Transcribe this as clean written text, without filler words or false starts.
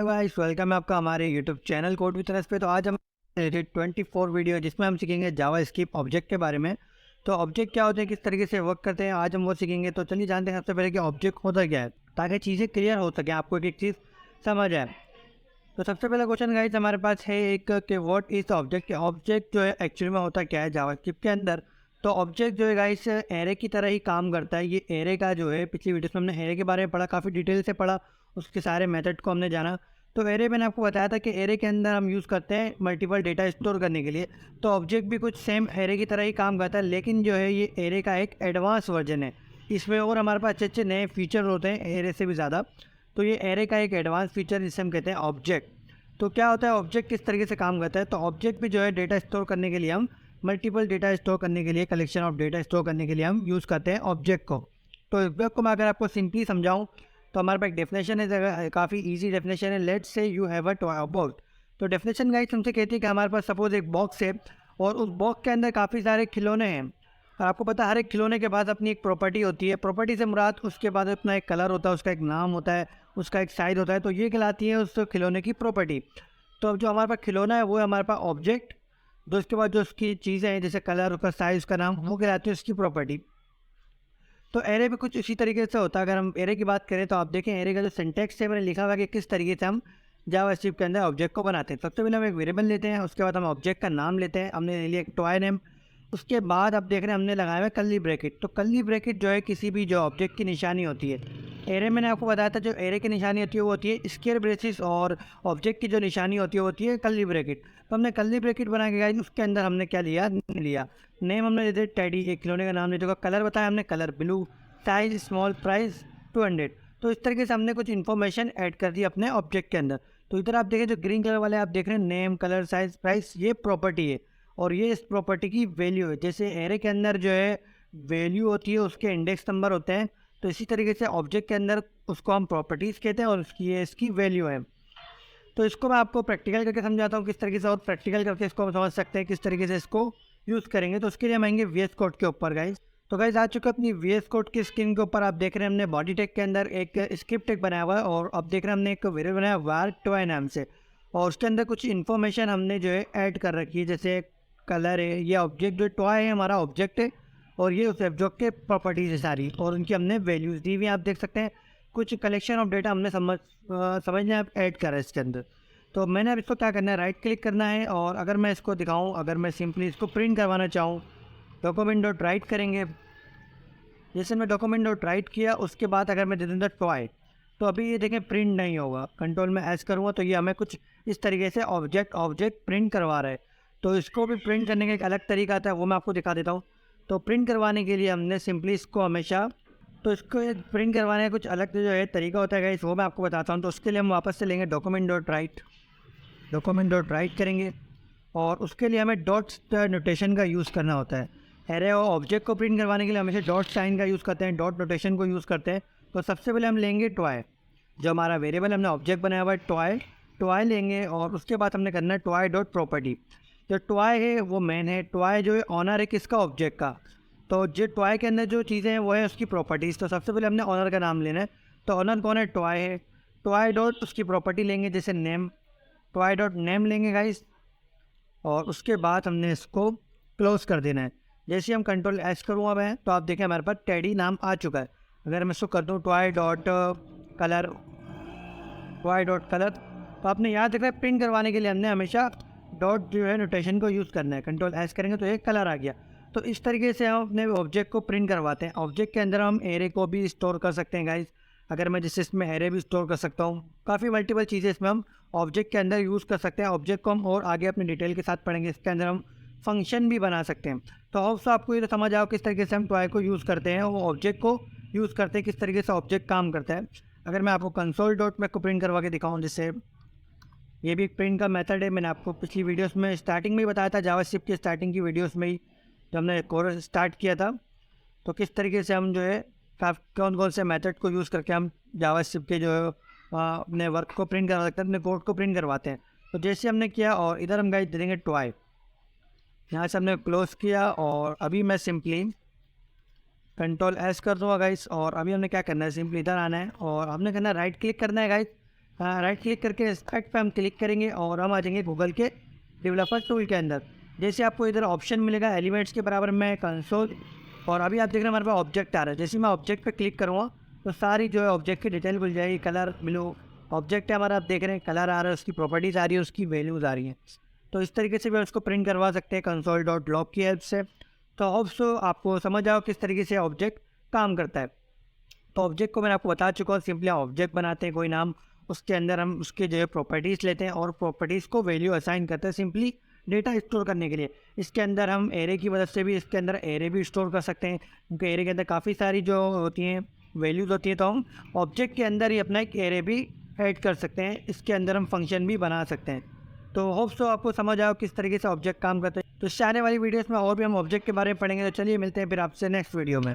Guys, welcome है आपका हमारे यूट्यूब चैनल कोड विद रस पे। तो आज हम 24 वीडियो जिसमें हम सीखेंगे जावा स्क्रिप्ट ऑब्जेक्ट के बारे में। तो ऑब्जेक्ट क्या होते हैं, किस तरीके से वर्क करते हैं, आज हम वो सीखेंगे। तो चलिए जानते हैं सबसे पहले कि ऑब्जेक्ट होता क्या है, ताकि चीज़ें क्लियर हो सके, आपको एक एक चीज़ समझ आए। तो सबसे पहला क्वेश्चन गाइस हमारे पास है एक कि व्हाट इज ऑब्जेक्ट। ऑब्जेक्ट जो है एक्चुअली में होता क्या है जावास्क्रिप्ट के अंदर। तो ऑब्जेक्ट जो है गाइस एरे की तरह ही काम करता है। ये एरे का जो है, पिछली वीडियो में हमने एरे के बारे में पढ़ा, काफ़ी डिटेल से पढ़ा, उसके सारे मेथड को हमने जाना। तो एरे मैंने आपको बताया था कि एरे के अंदर हम यूज़ करते हैं मल्टीपल डेटा स्टोर करने के लिए। तो ऑब्जेक्ट भी कुछ सेम एरे की तरह ही काम करता है, लेकिन जो है ये एरे का एक एडवांस वर्जन है। इसमें और हमारे पास अच्छे अच्छे नए फीचर होते हैं एरे से भी ज़्यादा। तो ये एरे का एक एडवांस फीचर जिसे हम कहते हैं ऑब्जेक्ट। तो क्या होता है ऑब्जेक्ट, किस तरीके से काम करता है। तो ऑब्जेक्ट भी जो है डेटा स्टोर करने के लिए, हम मल्टीपल डेटा स्टोर करने के लिए, कलेक्शन ऑफ डेटा स्टोर करने के लिए हम यूज़ करते हैं ऑब्जेक्ट को। तो ऑब्जेक्ट को मैं अगर आपको सिंपली समझाऊं तो हमारे पास एक डेफिनेशन है, काफ़ी इजी डेफिनेशन है। Let's say you have a toy box. तो डेफिनेशन गाइस हमसे कहती है कि हमारे पास सपोज एक बॉक्स है और उस बॉक्स के अंदर काफ़ी सारे खिलौने हैं। और आपको पता है हर एक खिलौने के बाद अपनी एक प्रॉपर्टी होती है। प्रॉपर्टी से मुराद उसके बाद अपना एक कलर होता है, उसका एक नाम होता है, उसका एक साइज होता है। तो ये कहलाती है उस खिलौने की प्रॉपर्टी। तो अब जो हमारे पास खिलौना है वो है हमारे पास ऑब्जेक्ट। तो उसके बाद जो उसकी चीज़ें हैं जैसे कलर, उसका साइज, उसका नाम, वो कहलाती है उसकी प्रॉपर्टी। तो एरे भी कुछ इसी तरीके से होता है। अगर हम एरे की बात करें तो आप देखें एरे का जो सिंटैक्स है मैंने लिखा हुआ है कि किस तरीके से हम जावास्क्रिप्ट के अंदर ऑब्जेक्ट को बनाते हैं। सबसे पहले हम एक वेरिएबल लेते हैं, उसके बाद हम ऑब्जेक्ट का नाम लेते हैं, हमने ले लिया एक टॉय नेम। उसके बाद आप देख रहे हैं हमने लगाया हुआ है कर्ली ब्रैकेट। तो कर्ली ब्रैकेट जो है किसी भी जो ऑब्जेक्ट की निशानी होती है। एरे मैंने आपको बताया था जो एरे की निशानी होती है वो होती है स्क्वायर ब्रेसिस, और ऑब्जेक्ट की जो निशानी होती है वो होती है कर्ली ब्रैकेट। तो हमने कर्ली ब्रैकेट बना के गाइस उसके अंदर हमने क्या लिया, नेम हमने दे दिया टेडी, एक खिलौने का नाम ले चुका। कलर बताया हमने colour blue, size small, price 200। तो इस तरीके से हमने कुछ इन्फॉर्मेशन ऐड कर दी अपने ऑब्जेक्ट के अंदर। तो इधर आप देखें जो ग्रीन कलर वाले आप देख रहे हैं नेम, कलर, साइज, प्राइस, ये प्रॉपर्टी है और ये इस प्रॉपर्टी की वैल्यू है। जैसे एरे के अंदर जो है वैल्यू होती है, उसके इंडेक्स नंबर होते हैं, तो इसी तरीके से ऑब्जेक्ट के अंदर उसको हम प्रॉपर्टीज़ कहते हैं और उसकी ये इसकी वैल्यू है। तो इसको मैं आपको प्रैक्टिकल करके समझाता हूँ किस तरीके से, और प्रैक्टिकल करके इसको हम समझ सकते हैं किस तरीके से इसको यूज़ करेंगे। तो उसके लिए हम आएंगे वीएस कोड के ऊपर गाइस। तो गाइस आ चुका अपनी वीएस कोड की स्क्रीन के ऊपर। आप देख रहे हैं हमने बॉडी टैग के अंदर एक स्क्रिप्ट टैग बनाया हुआ है, और अब देख रहे हैं हमने एक वेरिएबल बनाया वार टॉय नाम से, और उसके अंदर कुछ इन्फॉर्मेशन हमने जो है ऐड कर रखी है। जैसे कलर है, ये ऑब्जेक्ट जो टॉय है हमारा ऑब्जेक्ट है, और ये उस ऑब्जेक्ट के प्रॉपर्टीज है सारी, और उनकी हमने वैल्यूज़ दी हुई आप देख सकते हैं। कुछ कलेक्शन ऑफ डेटा हमने समझने आप ऐड करा है इसके अंदर। तो मैंने अब इसको क्या करना है, राइट क्लिक करना है, और अगर मैं इसको दिखाऊं, अगर मैं सिंपली इसको प्रिंट करवाना चाहूँ, डॉक्यूमेंट डॉट राइट करेंगे। जैसे मैं डॉक्यूमेंट डॉट राइट किया, उसके बाद अगर मैं दे दूँ टॉय, तो अभी ये देखें प्रिंट नहीं होगा। कंट्रोल में एस करूँगा तो ये हमें कुछ इस तरीके से ऑब्जेक्ट प्रिंट करवा रहा है। तो इसको भी प्रिंट करने का एक अलग तरीका आता है, वो मैं आपको दिखा देता हूँ। तो प्रिंट करवाने के लिए हमने सिंपली इसको हमेशा, तो इसको प्रिंट करवाने का कुछ अलग जो है तरीका होता है गाइस, वो मैं आपको बताता हूँ। तो उसके लिए हम वापस से लेंगे डॉक्यूमेंट डॉट राइट करेंगे, और उसके लिए हमें डॉट नोटेशन का यूज़ करना होता है। एरे और ऑब्जेक्ट को प्रिंट करवाने के लिए हमेशा डॉट साइन का यूज़ करते हैं, डॉट नोटेशन को यूज़ करते हैं। तो सबसे पहले हम लेंगे टॉय, जो हमारा वेरिएबल हमने ऑब्जेक्ट बनाया हुआ है टॉय लेंगे, और उसके बाद हमने करना है टॉय डॉट प्रॉपर्टी। जो टॉय है वो मेन है, टॉय जो है ऑनर है किसका, ऑब्जेक्ट का। तो जो टॉय के अंदर जो चीज़ें हैं वो है उसकी प्रॉपर्टीज़। तो सबसे पहले हमने ऑनर का नाम लेना है। तो ऑनर कौन है, टॉय है। टॉय डॉट उसकी प्रॉपर्टी लेंगे जैसे नेम, टॉय डॉट नेम लेंगे गाइस, और उसके बाद हमने इसको क्लोज कर देना है। जैसे हम कंट्रोल एस करूँगा मैं, तो आप देखें हमारे पास टेडी नाम आ चुका है। अगर मैं इसको कर दूँ टॉय डॉट कलर, तो आपने याद रखा है प्रिंट करवाने के लिए हमने हमेशा डॉट जो है नोटेशन को यूज़ करना है। कंट्रोल एस करेंगे तो एक कलर आ गया। तो इस तरीके से हम अपने ऑब्जेक्ट को प्रिंट करवाते हैं। ऑब्जेक्ट के अंदर हम एरे को भी स्टोर कर सकते हैं गाइस। अगर मैं जैसे इसमें एरे भी स्टोर कर सकता हूँ, काफ़ी मल्टीपल चीज़ें इसमें हम ऑब्जेक्ट के अंदर यूज़ कर सकते हैं। ऑब्जेक्ट को हम और आगे अपने डिटेल के साथ पढ़ेंगे, इसके अंदर हम फंक्शन भी बना सकते हैं। तो ऑब्स आपको ये तो समझ आओ किस तरीके से हम टॉय को यूज़ करते हैं, वो ऑब्जेक्ट को यूज़ करते हैं, किस तरीके से ऑब्जेक्ट काम करता है। अगर मैं आपको कंसोल डॉट में को प्रिंट करवा के दिखाऊँ, जैसे ये भी एक प्रिंट का मेथड है। मैंने आपको पिछली वीडियोस में स्टार्टिंग में ही बताया था, जावास्क्रिप्ट की स्टार्टिंग की वीडियोस में ही जब हमने कोर्स स्टार्ट किया था, तो किस तरीके से हम जो है कौन कौन से मेथड को यूज़ करके हम जावास्क्रिप्ट के जो है अपने वर्क को प्रिंट करवा सकते हैं, अपने कोड को प्रिंट करवाते हैं। तो जैसे हमने किया, और इधर हम गाइस दे देंगे टॉय, यहाँ से हमने क्लोज किया, और अभी मैं सिंपली कंट्रोल एस कर दूँगा गाइस। और अभी हमने क्या करना है, सिंपली इधर आना है और हमने करना है राइट क्लिक करना है गाइस। राइट क्लिक करके एक्सट्रैक्ट पे हम क्लिक करेंगे और हम आ जाएंगे गूगल के डेवलपर टूल के अंदर। जैसे आपको इधर ऑप्शन मिलेगा एलिमेंट्स के बराबर में कंसोल, और अभी आप देख रहे हैं हमारे पास ऑब्जेक्ट आ रहा है। जैसे मैं ऑब्जेक्ट पे क्लिक करूँगा तो सारी जो है ऑब्जेक्ट की डिटेल मिल जाएगी। कलर ब्लू ऑब्जेक्ट है हमारा, आप देख रहे हैं कलर आ रहा है, उसकी प्रॉपर्टीज़ आ रही है, उसकी वैल्यूज़ आ रही हैं। तो इस तरीके से भी उसको प्रिंट करवा सकते हैं console.log की हेल्प से। तो होप्स आपको समझ आओ किस तरीके से ऑब्जेक्ट काम करता है। तो ऑब्जेक्ट को मैंने आपको बता चुका हूँ, सिंपली ऑब्जेक्ट बनाते हैं कोई नाम, उसके अंदर हम उसके जो है प्रॉपर्टीज़ लेते हैं और प्रॉपर्टीज़ को वैल्यू असाइन करते हैं सिंपली डेटा स्टोर करने के लिए। इसके अंदर हम एरे की मदद से भी इसके अंदर एरे भी स्टोर कर सकते हैं, क्योंकि एरे के अंदर काफ़ी सारी जो होती हैं वैल्यूज़ होती हैं। तो हम ऑब्जेक्ट के अंदर ही अपना एक एरे भी ऐड कर सकते हैं, इसके अंदर हम फंक्शन भी बना सकते हैं। तो होप्स तो आपको समझ आओ किस तरीके से ऑब्जेक्ट काम करते हैं। तो आने वाली वीडियोस में और भी हम ऑब्जेक्ट के बारे में पढ़ेंगे। तो चलिए मिलते हैं फिर आपसे नेक्स्ट वीडियो में।